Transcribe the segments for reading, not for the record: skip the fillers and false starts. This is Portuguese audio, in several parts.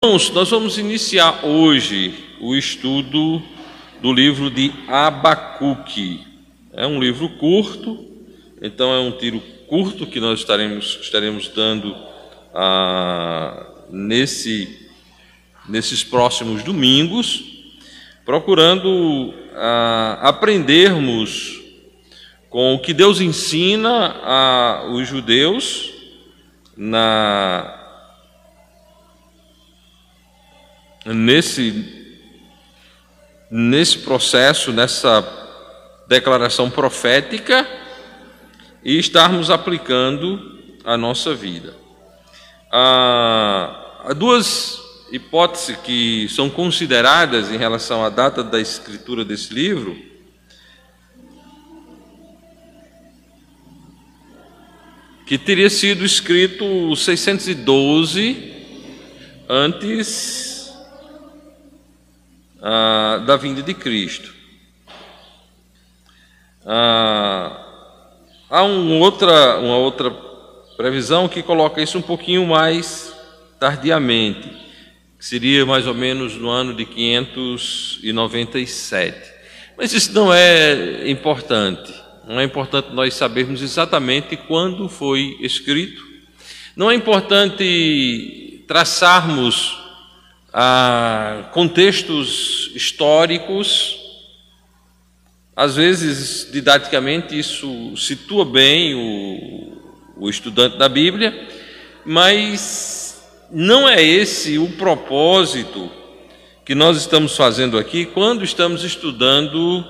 Irmãos, nós vamos iniciar hoje o estudo do livro de Abacuque. É um livro curto, então é um tiro curto que nós estaremos dando nesses próximos domingos, procurando aprendermos com o que Deus ensina aos judeus nesse processo, nessa declaração profética, e estarmos aplicando a nossa vida. Há duas hipóteses que são consideradas em relação à data da escritura desse livro. Que teria sido escrito 612 antes da vinda de Cristo. Há uma outra previsão que coloca isso um pouquinho mais tardiamente, que seria mais ou menos no ano de 597. Mas isso não é importante. Não é importante nós sabermos exatamente quando foi escrito. Não é importante traçarmos contextos históricos. Às vezes, didaticamente, isso situa bem o estudante da Bíblia, mas não é esse o propósito que nós estamos fazendo aqui quando estamos estudando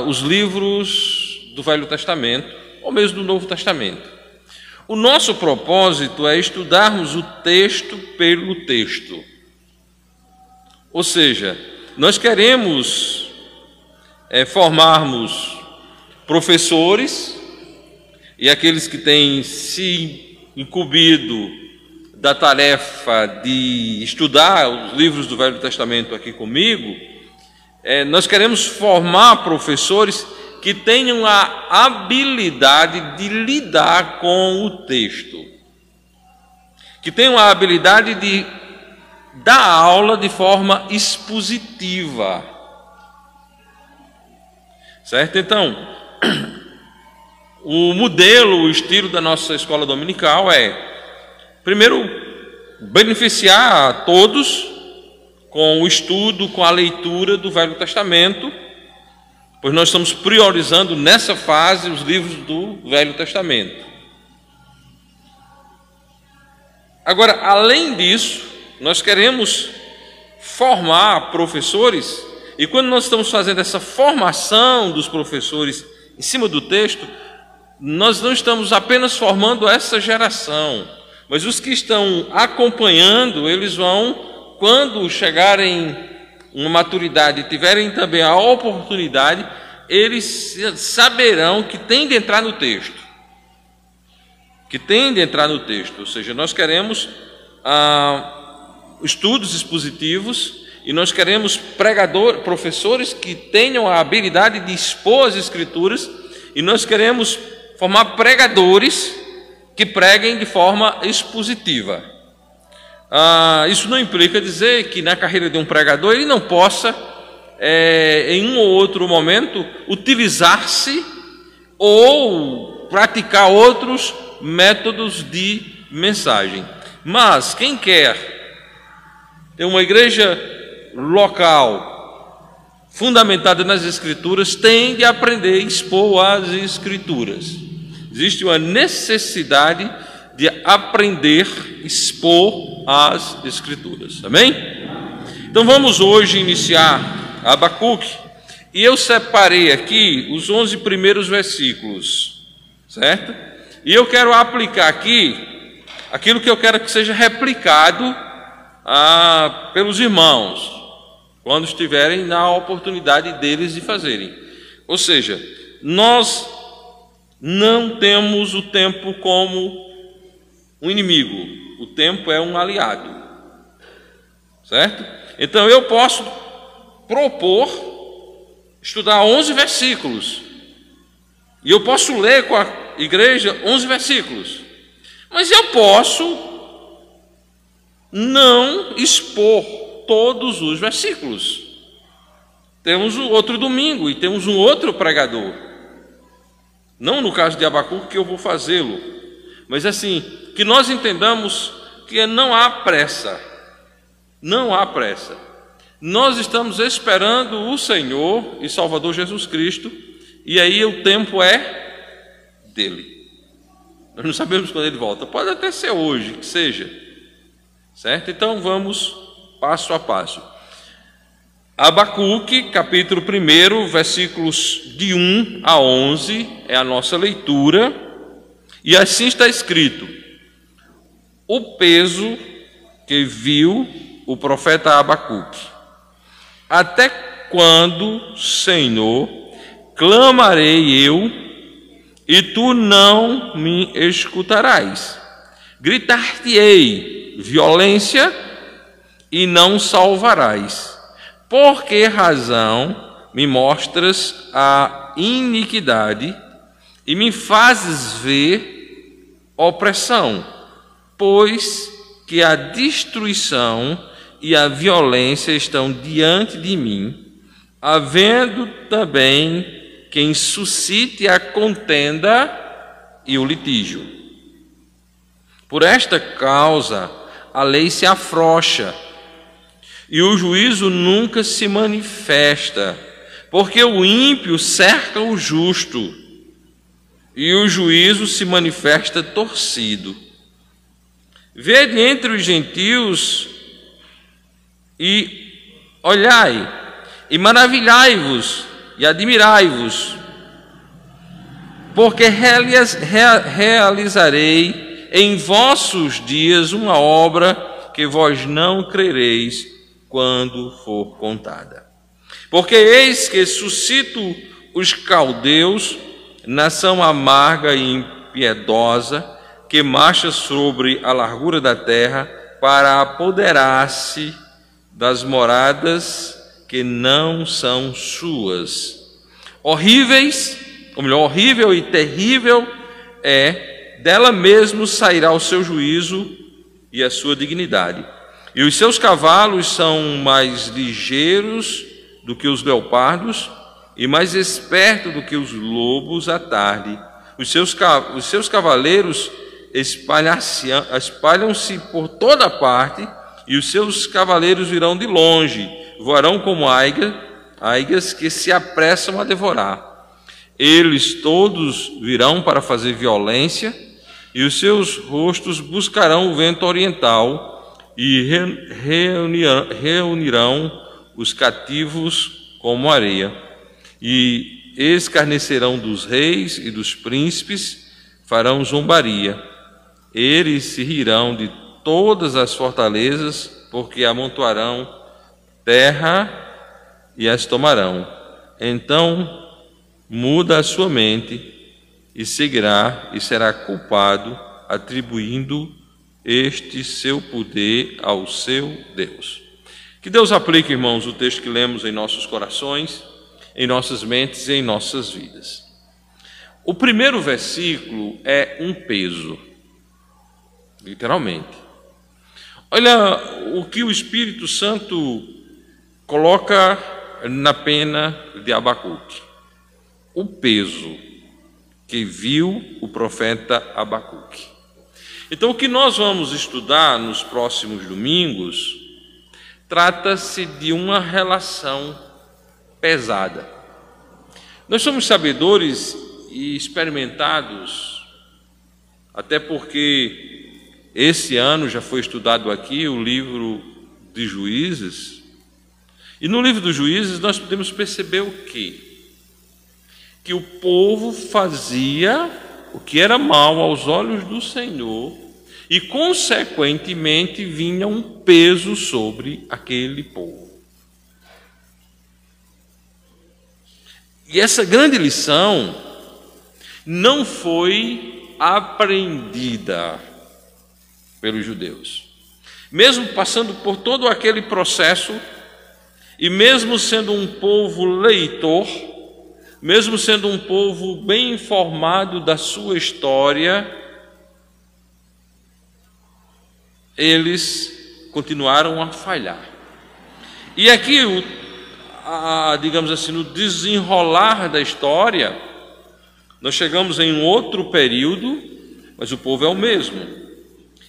os livros do Velho Testamento, ou mesmo do Novo Testamento. O nosso propósito é estudarmos o texto pelo texto. Ou seja, nós queremos formarmos professores, e aqueles que têm se incumbido da tarefa de estudar os livros do Velho Testamento aqui comigo, nós queremos formar professores que tenham a habilidade de lidar com o texto, que tenham a habilidade de dar aula de forma expositiva, certo? Então, o modelo, o estilo da nossa escola dominical é, primeiro, beneficiar a todos com o estudo, com a leitura do Velho Testamento, pois nós estamos priorizando nessa fase os livros do Velho Testamento. Agora, além disso, nós queremos formar professores, e quando nós estamos fazendo essa formação dos professores em cima do texto, nós não estamos apenas formando essa geração, mas os que estão acompanhando, eles vão, quando chegarem uma maturidade e tiverem também a oportunidade, eles saberão que tem de entrar no texto. Ou seja, nós queremos estudos expositivos, e nós queremos professores que tenham a habilidade de expor as Escrituras, e nós queremos formar pregadores que preguem de forma expositiva. Isso não implica dizer que na carreira de um pregador ele não possa, em um ou outro momento, utilizar-se ou praticar outros métodos de mensagem. Mas quem quer ter uma igreja local fundamentada nas Escrituras tem de aprender a expor as Escrituras. Existe uma necessidade de aprender a expor as Escrituras. Amém? Então vamos hoje iniciar Abacuque, e eu separei aqui os 11 primeiros versículos, certo? E eu quero aplicar aqui aquilo que eu quero que seja replicado pelos irmãos, quando estiverem na oportunidade deles de fazerem. Ou seja, nós não temos o tempo como um inimigo, o tempo é um aliado, certo? Então eu posso propor estudar 11 versículos, e eu posso ler com a igreja 11 versículos, mas eu posso não expor todos os versículos. Temos o outro domingo e temos um outro pregador. Não no caso de Abacuque que eu vou fazê-lo, mas assim, que nós entendamos que não há pressa. Não há pressa. Nós estamos esperando o Senhor e Salvador Jesus Cristo, e aí o tempo é dele. Nós não sabemos quando ele volta. Pode até ser hoje, que seja. Certo? Então vamos passo a passo. Abacuque, capítulo 1, versículos de 1 a 11, é a nossa leitura, e assim está escrito: o peso que viu o profeta Abacuque. Até quando, Senhor, clamarei eu, e tu não me escutarás? Gritar-te-ei violência, e não salvarás. Por que razão me mostras a iniquidade e me fazes ver opressão? Pois que a destruição e a violência estão diante de mim, havendo também quem suscite a contenda e o litígio. Por esta causa a lei se afrouxa, e o juízo nunca se manifesta, porque o ímpio cerca o justo, e o juízo se manifesta torcido. Vede entre os gentios e olhai, e maravilhai-vos, e admirai-vos, porque realizarei em vossos dias uma obra que vós não crereis quando for contada. Porque eis que suscito os caldeus, nação amarga e impiedosa, que marcha sobre a largura da terra, para apoderar-se das moradas que não são suas. Horríveis, ou melhor, horrível e terrível é, dela mesmo sairá o seu juízo e a sua dignidade. E os seus cavalos são mais ligeiros do que os leopardos, e mais espertos do que os lobos à tarde. Os seus cavaleiros espalham-se por toda parte, e os seus cavaleiros virão de longe, voarão como águias que se apressam a devorar. Eles todos virão para fazer violência, e os seus rostos buscarão o vento oriental, e reunirão os cativos como areia, e escarnecerão dos reis e dos príncipes, farão zombaria. Eles se rirão de todas as fortalezas, porque amontoarão terra e as tomarão. Então muda a sua mente e seguirá e será culpado, atribuindo este seu poder ao seu Deus. Que Deus aplique, irmãos, o texto que lemos em nossos corações, em nossas mentes e em nossas vidas. O primeiro versículo é um peso, literalmente. Olha o que o Espírito Santo coloca na pena de Abacuque. O peso que viu o profeta Abacuque. Então, o que nós vamos estudar nos próximos domingos trata-se de uma relação pesada. Nós somos sabedores e experimentados, até porque esse ano já foi estudado aqui o livro de Juízes, e no livro dos Juízes nós podemos perceber o quê? Que o povo fazia o que era mal aos olhos do Senhor, e consequentemente vinha um peso sobre aquele povo. E essa grande lição não foi aprendida pelos judeus. Mesmo passando por todo aquele processo, e mesmo sendo um povo leitor, mesmo sendo um povo bem informado da sua história, eles continuaram a falhar. E aqui, digamos assim, no desenrolar da história, nós chegamos em um outro período, mas o povo é o mesmo.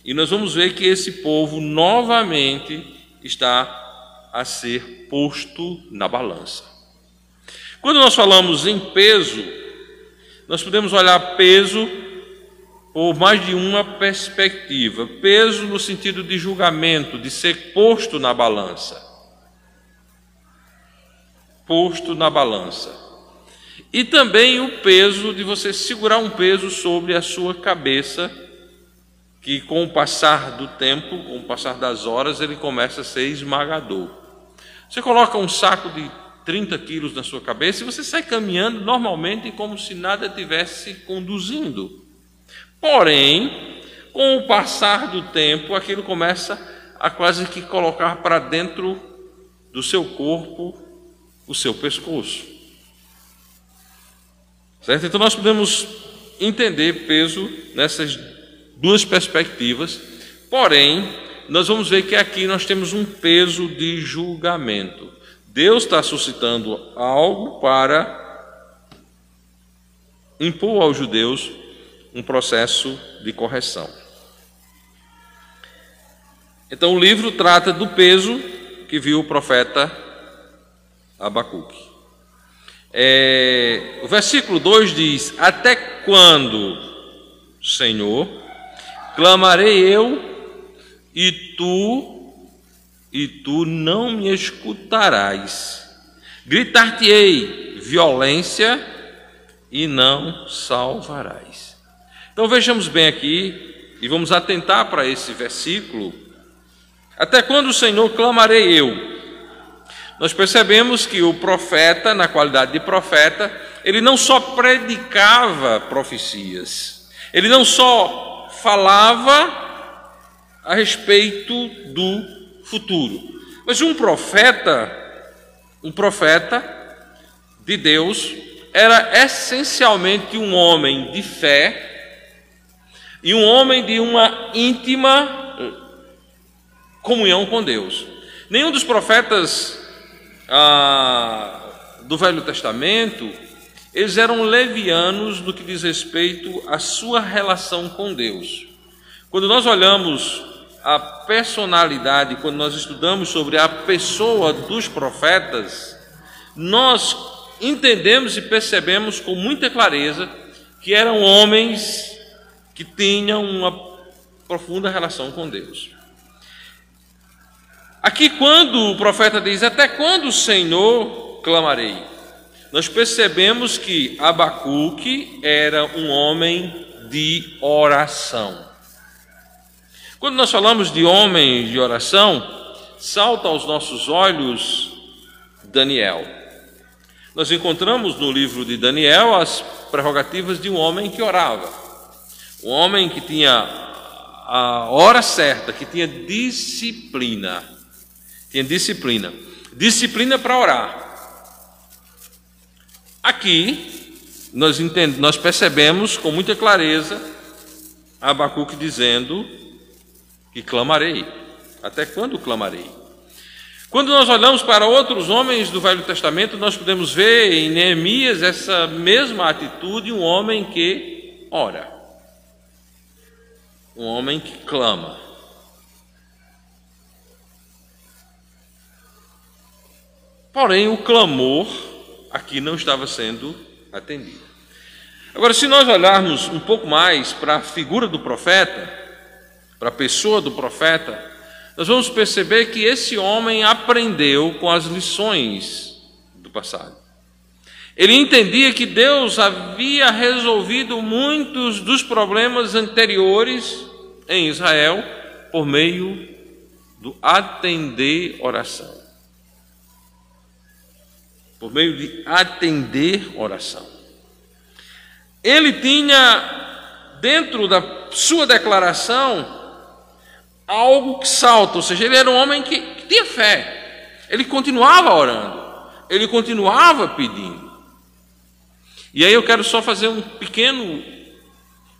E nós vamos ver que esse povo novamente está a ser posto na balança. Quando nós falamos em peso, nós podemos olhar peso por mais de uma perspectiva. Peso no sentido de julgamento, de ser posto na balança. Posto na balança. E também o peso de você segurar um peso sobre a sua cabeça, que com o passar do tempo, com o passar das horas, ele começa a ser esmagador. Você coloca um saco de 30 quilos na sua cabeça e você sai caminhando normalmente como se nada tivesse conduzindo. Porém, com o passar do tempo, aquilo começa a quase que colocar para dentro do seu corpo o seu pescoço. Certo? Então nós podemos entender peso nessas duas perspectivas, porém, nós vamos ver que aqui nós temos um peso de julgamento. Deus está suscitando algo para impor aos judeus um processo de correção. Então o livro trata do peso que viu o profeta Abacuque. O versículo 2 diz: até quando, Senhor, clamarei eu e tu não me escutarás. Gritar-te-ei violência e não salvarás. Então vejamos bem aqui e vamos atentar para esse versículo. Até quando, Senhor, clamarei eu? Nós percebemos que o profeta, na qualidade de profeta, ele não só predicava profecias, ele não só falava a respeito do futuro, mas um profeta de Deus era essencialmente um homem de fé e um homem de uma íntima comunhão com Deus. Nenhum dos profetas do Velho Testamento, eles eram levianos no que diz respeito à sua relação com Deus. Quando nós olhamos a personalidade, quando nós estudamos sobre a pessoa dos profetas, nós entendemos e percebemos com muita clareza que eram homens que tinham uma profunda relação com Deus. Aqui, quando o profeta diz, até quando, Senhor, clamarei? Nós percebemos que Abacuque era um homem de oração. Quando nós falamos de homem de oração, salta aos nossos olhos Daniel. Nós encontramos no livro de Daniel as prerrogativas de um homem que orava. Um homem que tinha a hora certa, que tinha disciplina. Disciplina para orar. Aqui, nós percebemos com muita clareza Abacuque dizendo que clamarei. Até quando clamarei? Quando nós olhamos para outros homens do Velho Testamento, nós podemos ver em Neemias essa mesma atitude, um homem que ora. Um homem que clama. Porém, o clamor aqui não estava sendo atendido. Agora, se nós olharmos um pouco mais para a figura do profeta, para a pessoa do profeta, nós vamos perceber que esse homem aprendeu com as lições do passado. Ele entendia que Deus havia resolvido muitos dos problemas anteriores em Israel por meio do atender oração. Por meio de atender oração. Ele tinha, dentro da sua declaração, algo que salta, ou seja, ele era um homem que tinha fé. Ele continuava orando, ele continuava pedindo. E aí eu quero só fazer um pequeno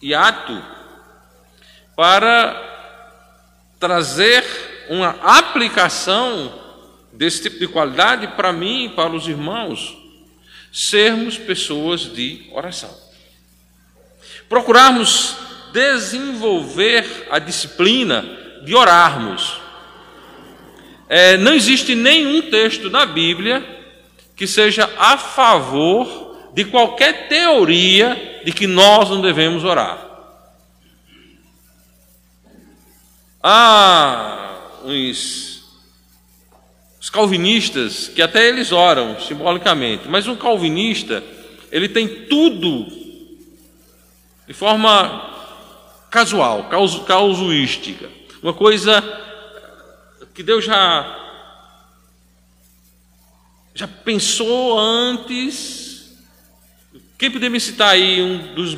hiato para trazer uma aplicação desse tipo de qualidade para mim e para os irmãos, sermos pessoas de oração. Procurarmos desenvolver a disciplina de orarmos. Não existe nenhum texto na Bíblia que seja a favor de qualquer teoria de que nós não devemos orar. Há os calvinistas que até eles oram simbolicamente, mas um calvinista, ele tem tudo de forma casual, casuística, uma coisa que Deus já pensou antes. Quem poderia me citar aí um dos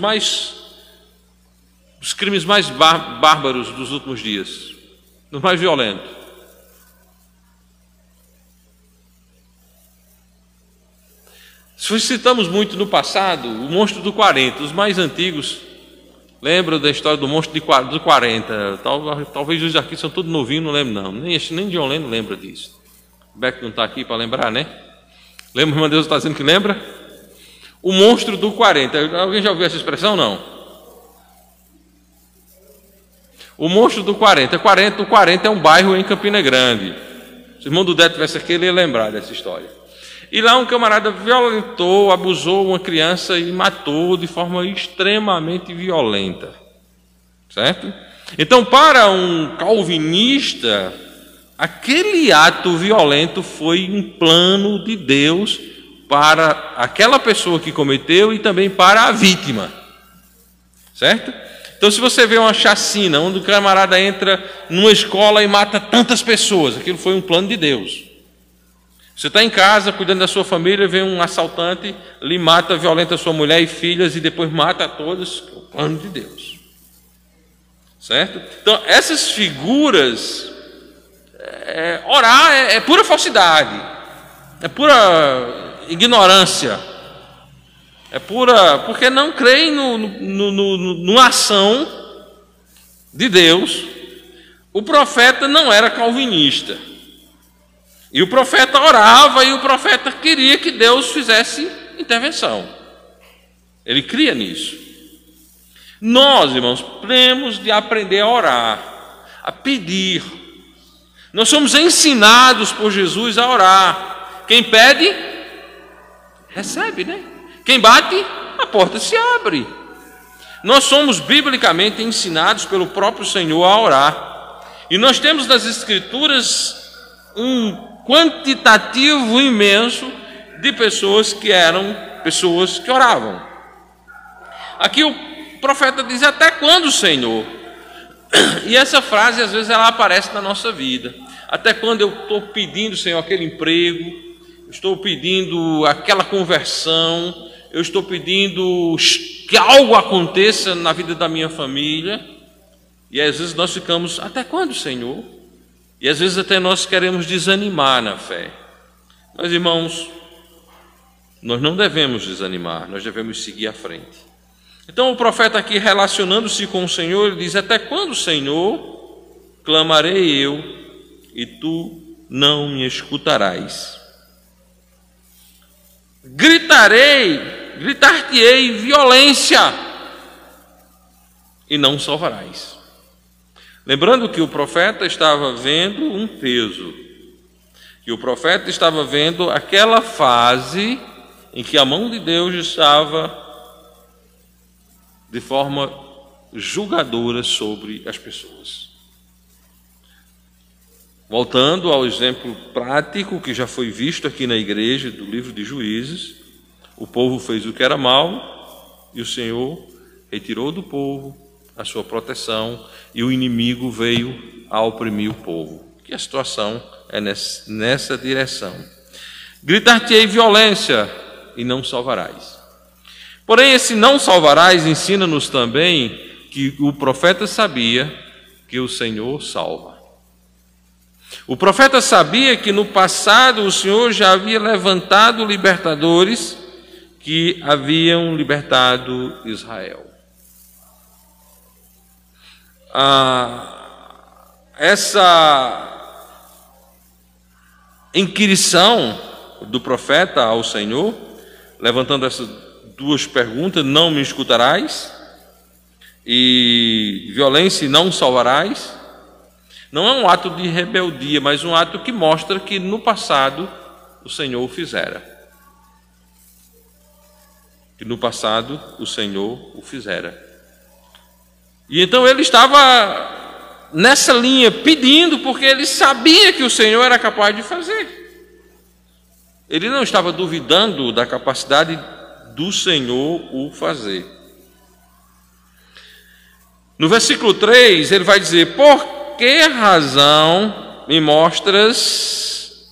crimes mais bárbaros dos últimos dias, dos mais violentos? Citamos muito no passado o monstro do 40, os mais antigos lembram da história do monstro do 40. Talvez os aqui são todos novinhos, não lembro não. Nem John Lennon lembra disso. O Beck não está aqui para lembrar, né? Lembra, irmã Deus está dizendo que lembra? O monstro do 40. Alguém já ouviu essa expressão? Não. O monstro do 40. O 40 é um bairro em Campina Grande. Se o irmão do Dé estivesse aqui, ele ia lembrar dessa história. E lá um camarada violentou, abusou uma criança e matou de forma extremamente violenta. Certo? Então, para um calvinista, aquele ato violento foi um plano de Deus para aquela pessoa que cometeu e também para a vítima. Certo? Então, se você vê uma chacina onde o camarada entra numa escola e mata tantas pessoas, aquilo foi um plano de Deus. Você está em casa, cuidando da sua família, vem um assaltante, lhe mata, violenta sua mulher e filhas e depois mata a todos, é o plano de Deus. Certo? Então, essas figuras, orar é pura falsidade, é pura ignorância, é pura, porque não creem numa ação de Deus. O profeta não era calvinista. E o profeta orava e o profeta queria que Deus fizesse intervenção. Ele cria nisso. Nós, irmãos, temos de aprender a orar, a pedir. Nós somos ensinados por Jesus a orar. Quem pede, recebe, né? Quem bate, a porta se abre. Nós somos biblicamente ensinados pelo próprio Senhor a orar. E nós temos nas Escrituras um quantitativo imenso de pessoas que eram pessoas que oravam. Aqui o profeta diz: até quando, Senhor? E essa frase às vezes ela aparece na nossa vida. Até quando eu estou pedindo, Senhor, aquele emprego, eu estou pedindo aquela conversão, eu estou pedindo que algo aconteça na vida da minha família. E às vezes nós ficamos: até quando, Senhor? E às vezes até nós queremos desanimar na fé. Mas, irmãos, nós não devemos desanimar, nós devemos seguir à frente. Então o profeta aqui, relacionando-se com o Senhor, ele diz: até quando, Senhor, clamarei eu e tu não me escutarás? Gritar-te-ei violência e não salvarás. Lembrando que o profeta estava vendo um peso, que o profeta estava vendo aquela fase em que a mão de Deus estava de forma julgadora sobre as pessoas. Voltando ao exemplo prático que já foi visto aqui na igreja do livro de Juízes, o povo fez o que era mal e o Senhor retirou do povo a sua proteção e o inimigo veio a oprimir o povo. Que a situação é nessa direção. Gritar-te-ei violência e não salvarás. Porém, esse não salvarás ensina-nos também que o profeta sabia que o Senhor salva. O profeta sabia que no passado o Senhor já havia levantado libertadores que haviam libertado Israel. Essa inquirição do profeta ao Senhor, levantando essas duas perguntas: não me escutarás, e violência e não salvarás, não é um ato de rebeldia, mas um ato que mostra que no passado o Senhor o fizera. Que no passado o Senhor o fizera. E então ele estava nessa linha pedindo, porque ele sabia que o Senhor era capaz de fazer. Ele não estava duvidando da capacidade do Senhor o fazer. No versículo 3 ele vai dizer: por que razão me mostras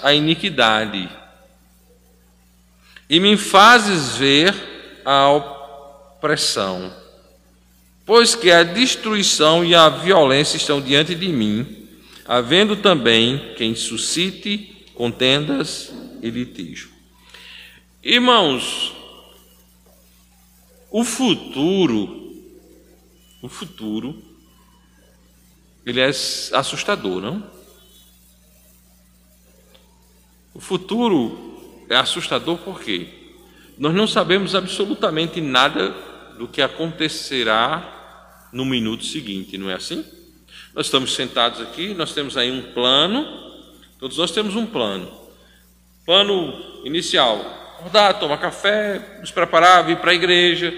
a iniquidade e me fazes ver a opressão? Pois que a destruição e a violência estão diante de mim, havendo também quem suscite contendas e litígio. Irmãos, o futuro, ele é assustador, não? O futuro é assustador porque nós não sabemos absolutamente nada do que acontecerá no minuto seguinte, não é assim? Nós estamos sentados aqui, nós temos aí um plano, todos nós temos um plano. Plano inicial: acordar, tomar café, nos preparar, vir para a igreja,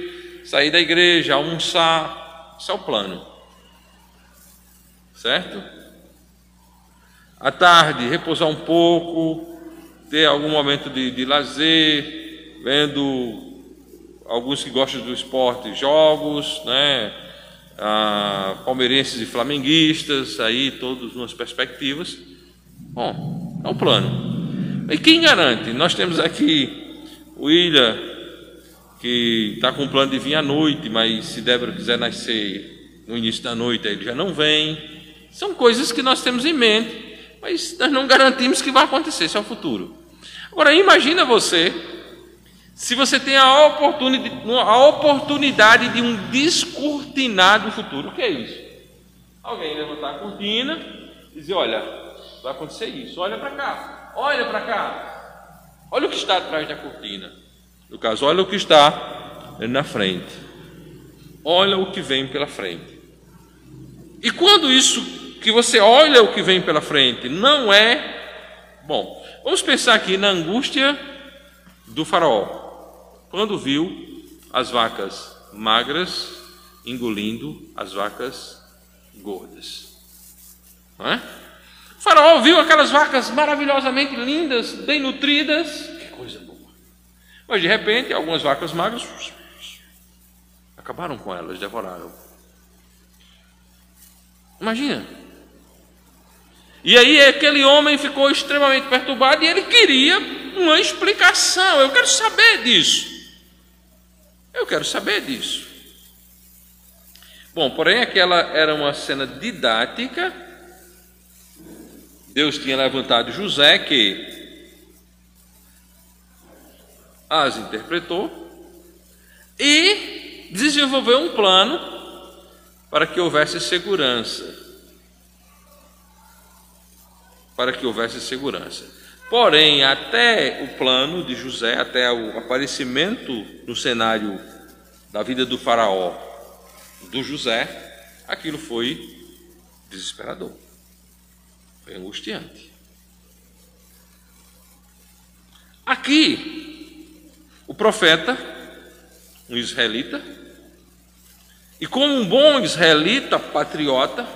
sair da igreja, almoçar. Esse é o plano. Certo? À tarde, repousar um pouco, ter algum momento de lazer, vendo alguns que gostam do esporte, jogos, né? Palmeirenses e flamenguistas, aí todos nas perspectivas. Bom, é o plano. E quem garante? Nós temos aqui o William, que está com o plano de vir à noite, mas se Débora quiser nascer no início da noite, aí ele já não vem. São coisas que nós temos em mente, mas nós não garantimos que vai acontecer, isso é o futuro. Agora, imagina você, se você tem a oportunidade de um descortinar do futuro. O que é isso? Alguém levantar a cortina e dizer: olha, vai acontecer isso, olha para cá, olha o que está atrás da cortina. No caso, olha o que está na frente, olha o que vem pela frente. E quando isso que você olha o que vem pela frente não é bom, vamos pensar aqui na angústia do faraó quando viu as vacas magras engolindo as vacas gordas, não é? O faraó viu aquelas vacas maravilhosamente lindas, bem nutridas, que coisa boa. Mas de repente algumas vacas magras acabaram com elas, devoraram. Imagina. E aí aquele homem ficou extremamente perturbado e ele queria uma explicação. Eu quero saber disso. Bom, porém aquela era uma cena didática. Deus tinha levantado José, que as interpretou e desenvolveu um plano para que houvesse segurança. Porém, até o plano de José, até o aparecimento no cenário da vida do faraó, do José, aquilo foi desesperador, foi angustiante. Aqui, o profeta, um israelita, e como um bom israelita patriota,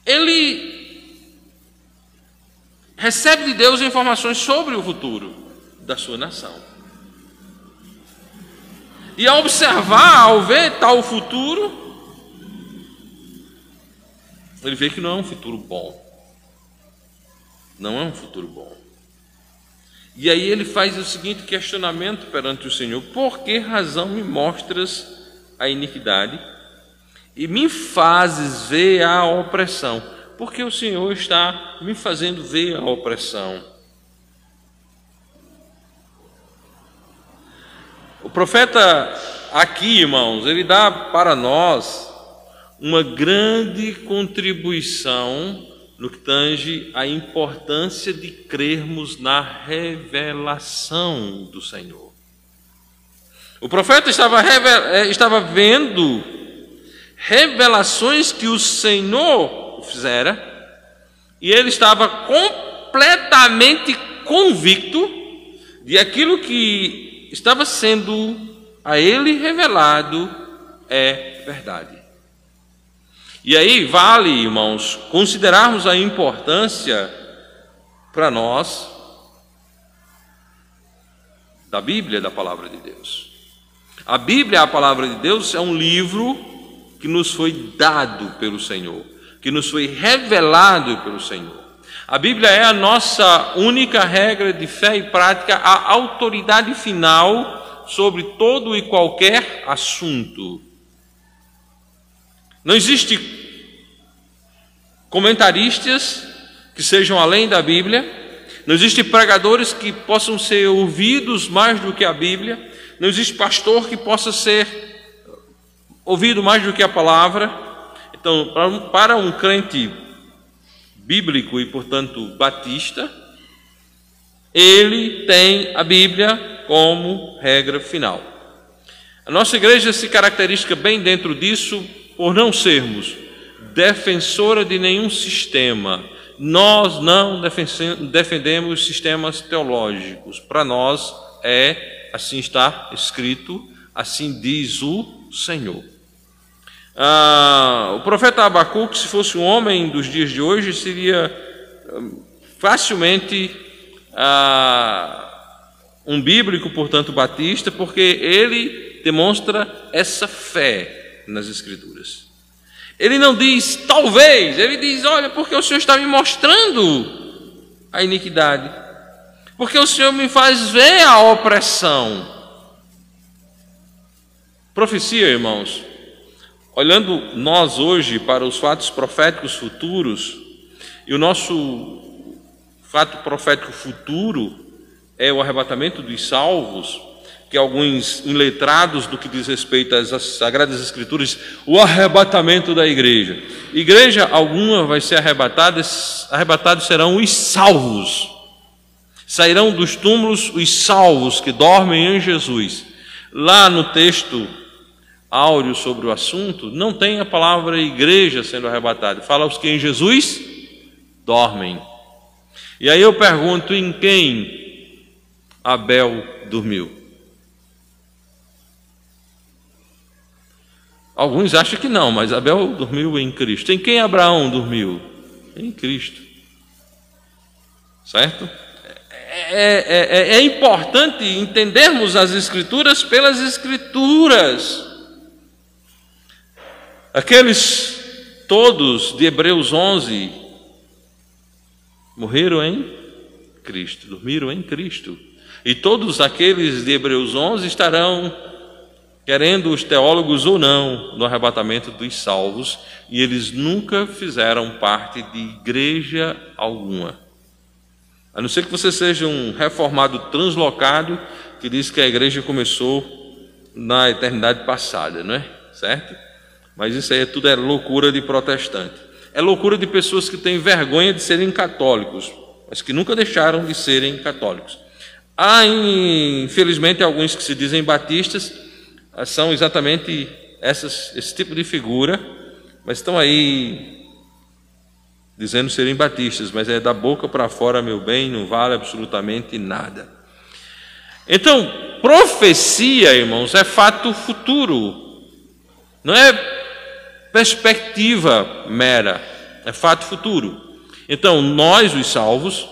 ele recebe de Deus informações sobre o futuro da sua nação. E ao observar, ao ver tal futuro, ele vê que não é um futuro bom. Não é um futuro bom. E aí ele faz o seguinte questionamento perante o Senhor: por que razão me mostras a iniquidade e me fazes ver a opressão? Porque o Senhor está me fazendo ver a opressão. O profeta aqui, irmãos, ele dá para nós uma grande contribuição no que tange à importância de crermos na revelação do Senhor. O profeta estava vendo revelações que o Senhor fizera, e ele estava completamente convicto de aquilo que estava sendo a ele revelado é verdade. E aí vale, irmãos, considerarmos a importância para nós da Bíblia, da palavra de Deus. A Bíblia, a palavra de Deus, é um livro que nos foi dado pelo Senhor, que nos foi revelado pelo Senhor. A Bíblia é a nossa única regra de fé e prática, a autoridade final sobre todo e qualquer assunto. Não existe comentaristas que sejam além da Bíblia, não existe pregadores que possam ser ouvidos mais do que a Bíblia, não existe pastor que possa ser ouvido mais do que a palavra. Então, para um crente bíblico e, portanto, batista, ele tem a Bíblia como regra final. A nossa igreja se caracteriza bem dentro disso por não sermos defensora de nenhum sistema. Nós não defendemos sistemas teológicos. Para nós assim está escrito, assim diz o Senhor. O profeta Abacuque, se fosse um homem dos dias de hoje, seria facilmente um bíblico, portanto batista, porque ele demonstra essa fé nas Escrituras. Ele não diz talvez, ele diz: olha, porque o Senhor está me mostrando a iniquidade, porque o Senhor me faz ver a opressão. Profecia, irmãos, olhando nós hoje para os fatos proféticos futuros, e o nosso fato profético futuro é o arrebatamento dos salvos, que alguns iletrados do que diz respeito às Sagradas Escrituras, o arrebatamento da igreja. Igreja alguma vai ser arrebatada, arrebatados serão os salvos. Sairão dos túmulos os salvos que dormem em Jesus. Lá no texto áureo sobre o assunto, não tem a palavra igreja sendo arrebatada. Fala os que em Jesus dormem. E aí eu pergunto, em quem Abel dormiu? Alguns acham que não, mas Abel dormiu em Cristo. Em quem Abraão dormiu? Em Cristo. Certo? É importante entendermos as Escrituras pelas Escrituras. Aqueles todos de Hebreus 11 morreram em Cristo, dormiram em Cristo. E todos aqueles de Hebreus 11 estarão, querendo os teólogos ou não, no arrebatamento dos salvos, e eles nunca fizeram parte de igreja alguma. A não ser que você seja um reformado translocado, que diz que a igreja começou na eternidade passada, não é? Certo? Mas isso aí tudo é loucura de protestante. É loucura de pessoas que têm vergonha de serem católicos, mas que nunca deixaram de serem católicos. Há, infelizmente, alguns que se dizem batistas, são exatamente esse tipo de figura, mas estão aí dizendo serem batistas, mas é da boca para fora, meu bem, não vale absolutamente nada. Então, profecia, irmãos, é fato futuro, não é perspectiva mera, é fato futuro. Então, nós, os salvos,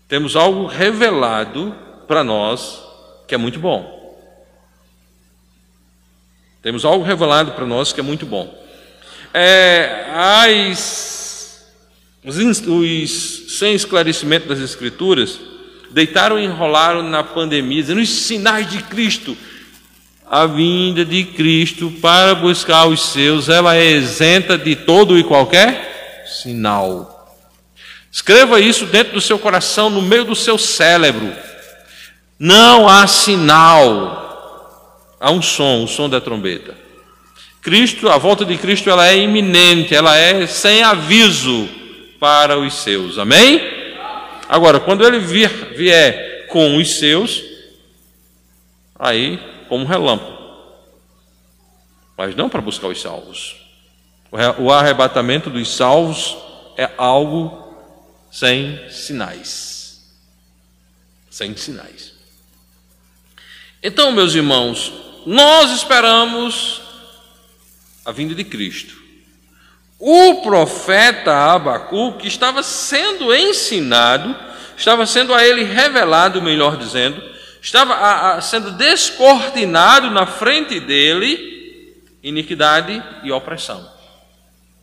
temos algo revelado para nós que é muito bom. Temos algo revelado para nós que é muito bom. Os sem esclarecimento das Escrituras deitaram e enrolaram na pandemia, dizendo os sinais de Cristo. A vinda de Cristo para buscar os seus, ela é isenta de todo e qualquer sinal. Escreva isso dentro do seu coração, no meio do seu cérebro. Não há sinal. Há um som, o som da trombeta. Cristo, a volta de Cristo, ela é iminente, ela é sem aviso para os seus. Amém? Agora, quando ele vier com os seus, aí como relâmpago, mas não para buscar os salvos. O arrebatamento dos salvos é algo sem sinais. Sem sinais. Então, meus irmãos, nós esperamos a vinda de Cristo. O profeta Abacuque estava sendo ensinado, estava sendo a ele revelado, melhor dizendo, estava sendo descortinado na frente dele iniquidade e opressão.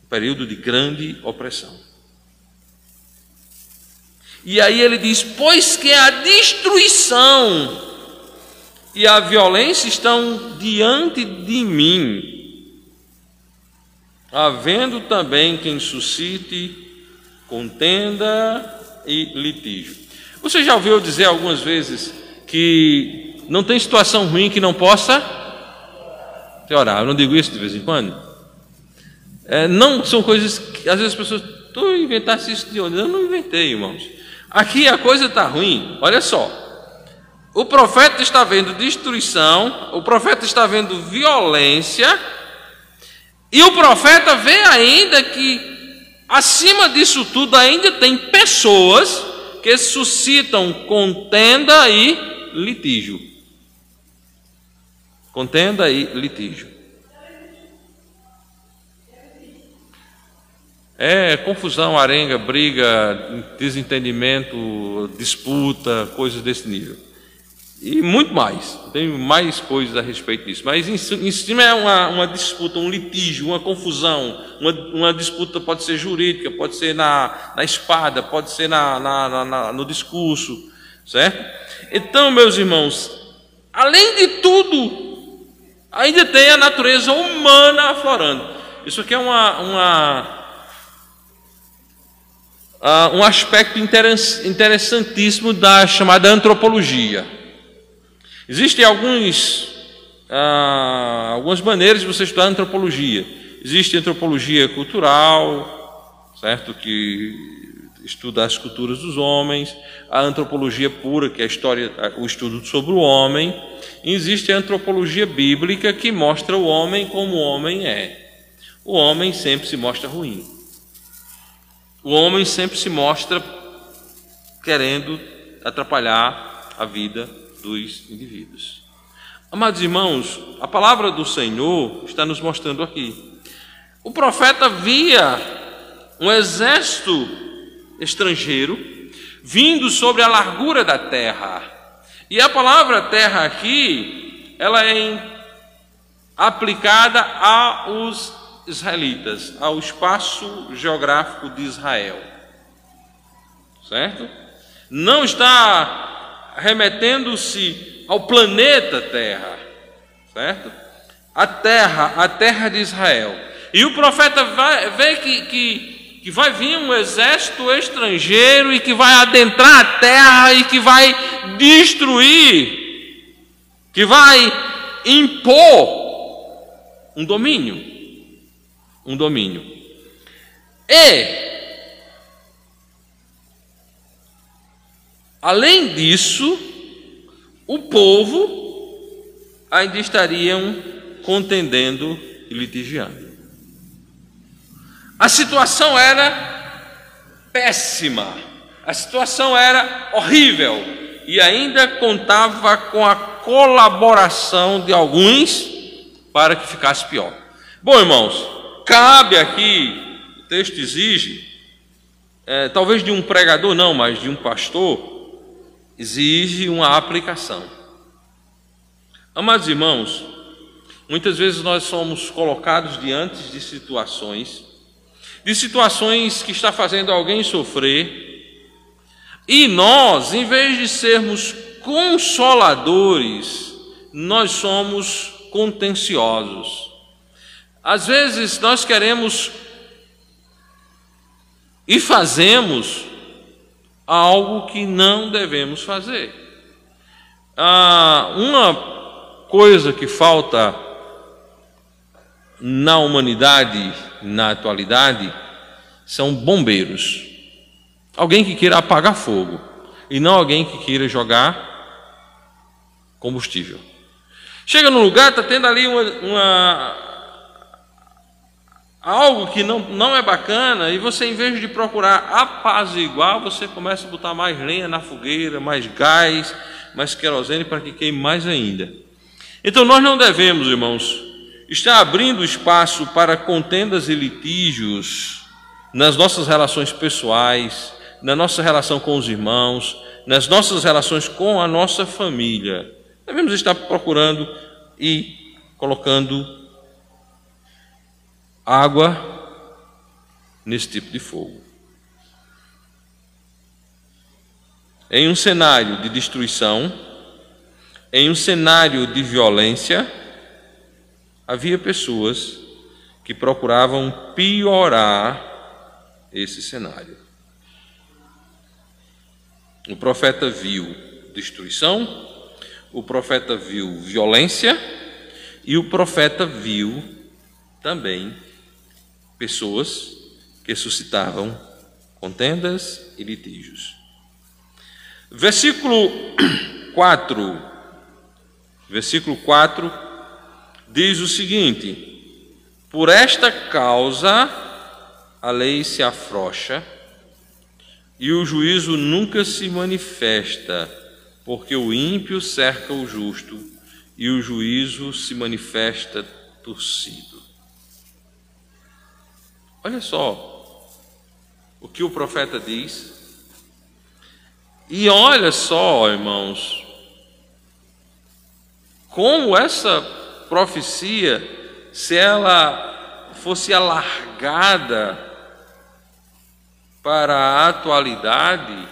Um período de grande opressão. E aí ele diz: pois que a destruição e a violência estão diante de mim, havendo também quem suscite contenda e litígio. Você já ouviu dizer algumas vezes que não tem situação ruim que não possa piorar? Eu não digo isso de vez em quando? Não são coisas que às vezes as pessoas, tu inventasse isso de onde? Eu não inventei, irmãos. Aqui a coisa está ruim, olha só. O profeta está vendo destruição, o profeta está vendo violência, e o profeta vê ainda que acima disso tudo ainda tem pessoas que suscitam contenda e litígio. Contenda e litígio. É confusão, arenga, briga, desentendimento, disputa, coisas desse nível. E muito mais. Tem mais coisas a respeito disso. Mas em cima é uma disputa, um litígio, uma confusão. Uma disputa pode ser jurídica, pode ser na espada, pode ser no discurso. Certo? Então, meus irmãos, além de tudo, ainda tem a natureza humana aflorando. Isso aqui é um aspecto interessantíssimo da chamada antropologia. Existem algumas maneiras de você estudar antropologia. Existe a antropologia cultural, certo? Que estuda as culturas dos homens. A antropologia pura, que é a história, o estudo sobre o homem. E existe a antropologia bíblica, que mostra o homem como o homem é. O homem sempre se mostra ruim. O homem sempre se mostra querendo atrapalhar a vida dos indivíduos. Amados irmãos, a palavra do Senhor está nos mostrando aqui. O profeta via um exército estrangeiro vindo sobre a largura da terra. E a palavra terra aqui, ela é aplicada aos israelitas, ao espaço geográfico de Israel. Certo? Não está remetendo-se ao planeta Terra, certo? A terra de Israel. E o profeta vê que vai vir um exército estrangeiro e que vai adentrar a terra e que vai destruir, que vai impor um domínio. E, além disso, o povo ainda estariam contendendo e litigiando. A situação era péssima, a situação era horrível, e ainda contava com a colaboração de alguns para que ficasse pior. Bom, irmãos, cabe aqui, o texto exige, talvez de um pregador não, mas de um pastor, exige uma aplicação. Amados irmãos, muitas vezes nós somos colocados diante de situações que está fazendo alguém sofrer, e nós, em vez de sermos consoladores, nós somos contenciosos. Às vezes nós queremos e fazemos algo que não devemos fazer. Uma coisa que falta na humanidade, na atualidade, são bombeiros. Alguém que queira apagar fogo, e não alguém que queira jogar combustível. Chega no lugar, está tendo ali algo que não é bacana, e você, em vez de procurar apaziguar, você começa a botar mais lenha na fogueira, mais gás, mais querosene para que queime mais ainda. Então nós não devemos, irmãos, estar abrindo espaço para contendas e litígios nas nossas relações pessoais, na nossa relação com os irmãos, nas nossas relações com a nossa família. Devemos estar procurando e colocando água nesse tipo de fogo. Em um cenário de destruição, em um cenário de violência, havia pessoas que procuravam piorar esse cenário. O profeta viu destruição, o profeta viu violência e o profeta viu também pessoas que suscitavam contendas e litígios. Versículo 4 diz o seguinte: por esta causa a lei se afrouxa e o juízo nunca se manifesta, porque o ímpio cerca o justo e o juízo se manifesta torcido. Olha só o que o profeta diz. E olha só, irmãos, como essa profecia, se ela fosse alargada para a atualidade,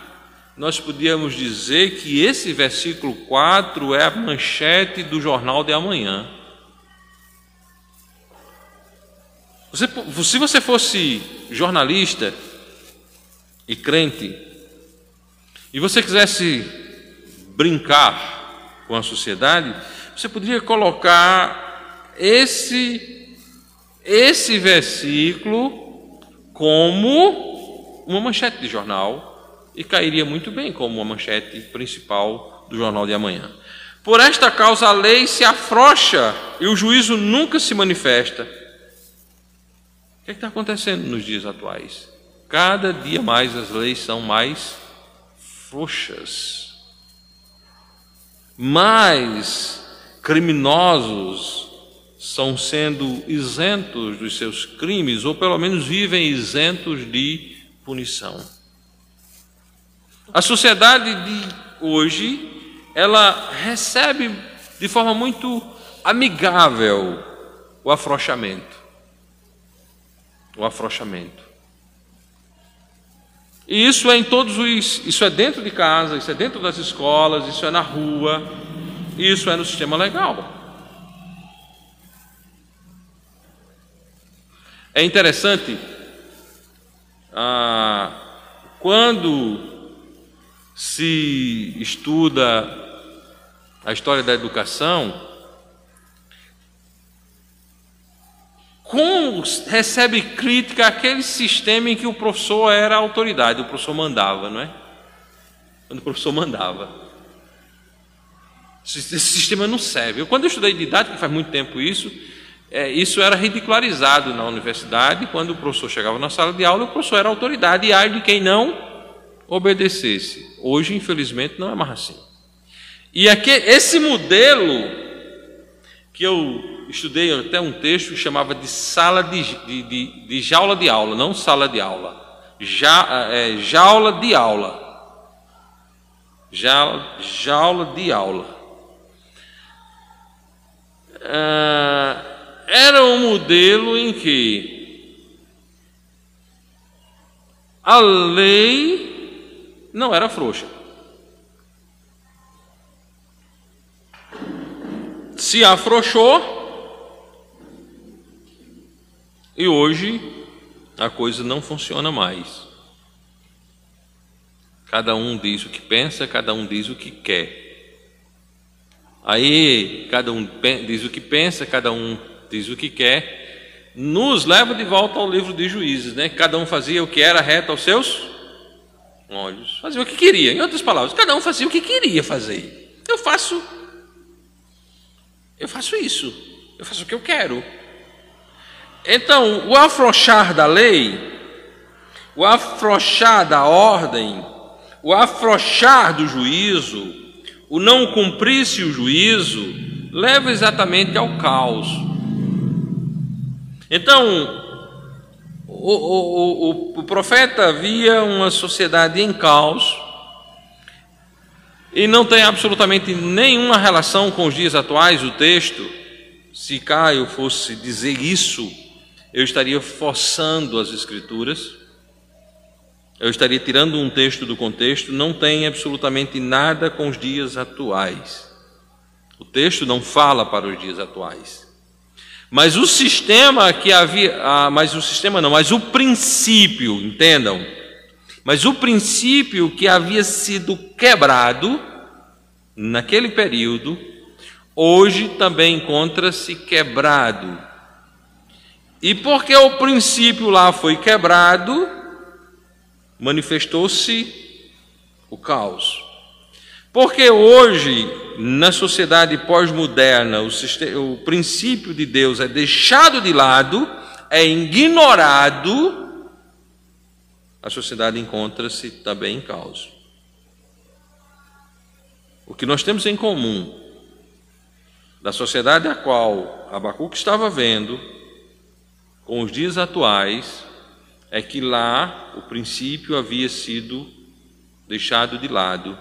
nós podíamos dizer que esse versículo 4 é a manchete do jornal de amanhã. Se você fosse jornalista e crente, e você quisesse brincar com a sociedade, você poderia colocar esse versículo como uma manchete de jornal e cairia muito bem como uma manchete principal do jornal de amanhã. Por esta causa a lei se afrouxa e o juízo nunca se manifesta. O que está acontecendo nos dias atuais? Cada dia mais as leis são mais frouxas, mais criminosos são sendo isentos dos seus crimes, ou pelo menos vivem isentos de punição. A sociedade de hoje, ela recebe de forma muito amigável o afrouxamento. E isso é isso é dentro de casa, isso é dentro das escolas, isso é na rua, isso é no sistema legal. É interessante, quando se estuda a história da educação, como recebe crítica aquele sistema em que o professor era a autoridade, o professor mandava, não é? Quando o professor mandava. Esse sistema não serve. Quando eu estudei didática, faz muito tempo isso era ridicularizado na universidade, quando o professor chegava na sala de aula, o professor era a autoridade e ai de quem não obedecesse. Hoje, infelizmente, não é mais assim. E aqui, esse modelo que eu estudei até um texto que chamava de sala de jaula de aula, não sala de aula, jaula de aula, jaula de aula. Era um modelo em que a lei não era frouxa. Se afrouxou, e hoje a coisa não funciona mais. Cada um diz o que pensa, cada um diz o que quer. Aí cada um diz o que pensa, cada um diz o que quer, nos leva de volta ao livro de Juízes, né? Cada um fazia o que era reto aos seus olhos, fazia o que queria. Em outras palavras, cada um fazia o que queria fazer. Eu faço isso, eu faço o que eu quero. Então, o afrouxar da lei, o afrouxar da ordem, o afrouxar do juízo, o não cumprir-se o juízo, leva exatamente ao caos. Então, o profeta via uma sociedade em caos, e não tem absolutamente nenhuma relação com os dias atuais. O texto, se Caio fosse dizer isso, eu estaria forçando as Escrituras, eu estaria tirando um texto do contexto. Não tem absolutamente nada com os dias atuais. O texto não fala para os dias atuais. Mas o sistema que havia, mas o princípio, entendam, mas o princípio que havia sido quebrado naquele período, hoje também encontra-se quebrado. E porque o princípio lá foi quebrado, manifestou-se o caos. Porque hoje, na sociedade pós-moderna, o princípio de Deus é deixado de lado, é ignorado, a sociedade encontra-se também em caos. O que nós temos em comum da sociedade a qual Abacuque estava vendo com os dias atuais é que lá o princípio havia sido deixado de lado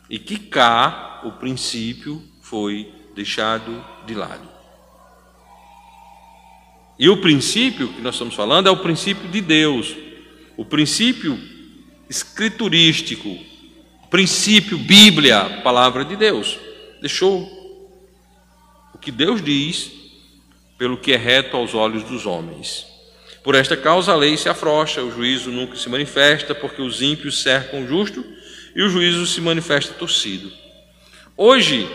e que cá o princípio foi deixado de lado. E o princípio que nós estamos falando é o princípio de Deus, o princípio escriturístico, o princípio Bíblia, palavra de Deus. Deixou o que Deus diz pelo que é reto aos olhos dos homens. Por esta causa a lei se afrouxa, o juízo nunca se manifesta, porque os ímpios cercam o justo e o juízo se manifesta torcido. Hoje,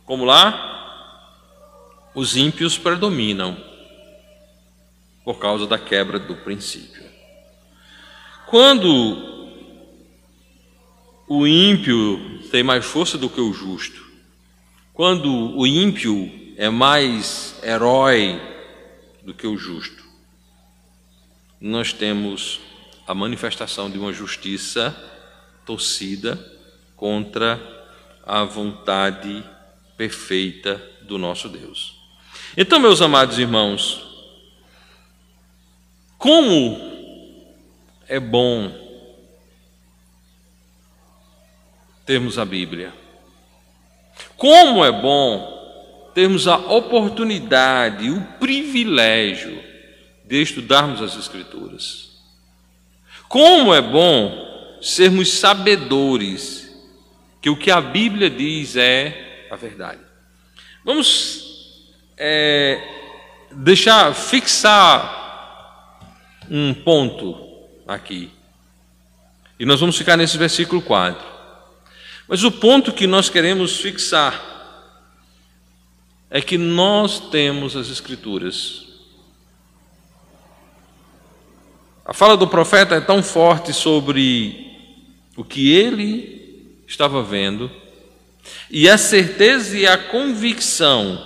como lá, os ímpios predominam por causa da quebra do princípio. Quando o ímpio tem mais força do que o justo, quando o ímpio é mais herói do que o justo, nós temos a manifestação de uma justiça torcida contra a vontade perfeita do nosso Deus. Então, meus amados irmãos, como é bom termos a Bíblia, como é bom termos a oportunidade, o privilégio de estudarmos as Escrituras. Como é bom sermos sabedores que o que a Bíblia diz é a verdade. Vamos fixar um ponto aqui. E nós vamos ficar nesse versículo 4. Mas o ponto que nós queremos fixar é que nós temos as Escrituras. A fala do profeta é tão forte sobre o que ele estava vendo, e a certeza e a convicção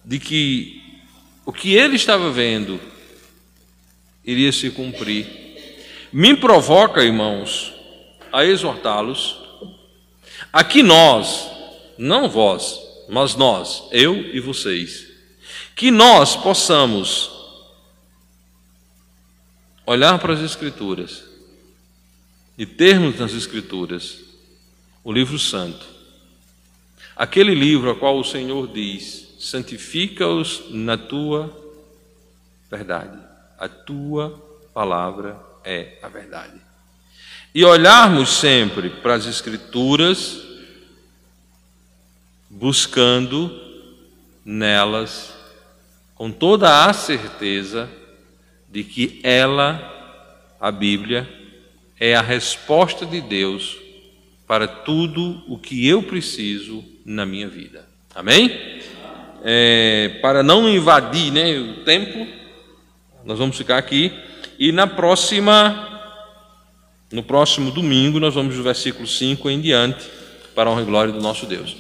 de que o que ele estava vendo iria se cumprir, me provoca, irmãos, a exortá-los a que nós, não vós, mas nós, eu e vocês, que nós possamos olhar para as Escrituras e termos nas Escrituras o livro santo, aquele livro a qual o Senhor diz: santifica-os na tua verdade, a tua palavra é a verdade. E olharmos sempre para as Escrituras, buscando nelas com toda a certeza de que ela, a Bíblia, é a resposta de Deus para tudo o que eu preciso na minha vida. Amém? Para não invadir, o tempo, Nós vamos ficar aqui e no próximo domingo nós vamos do versículo 5 em diante, para a honra e glória do nosso Deus.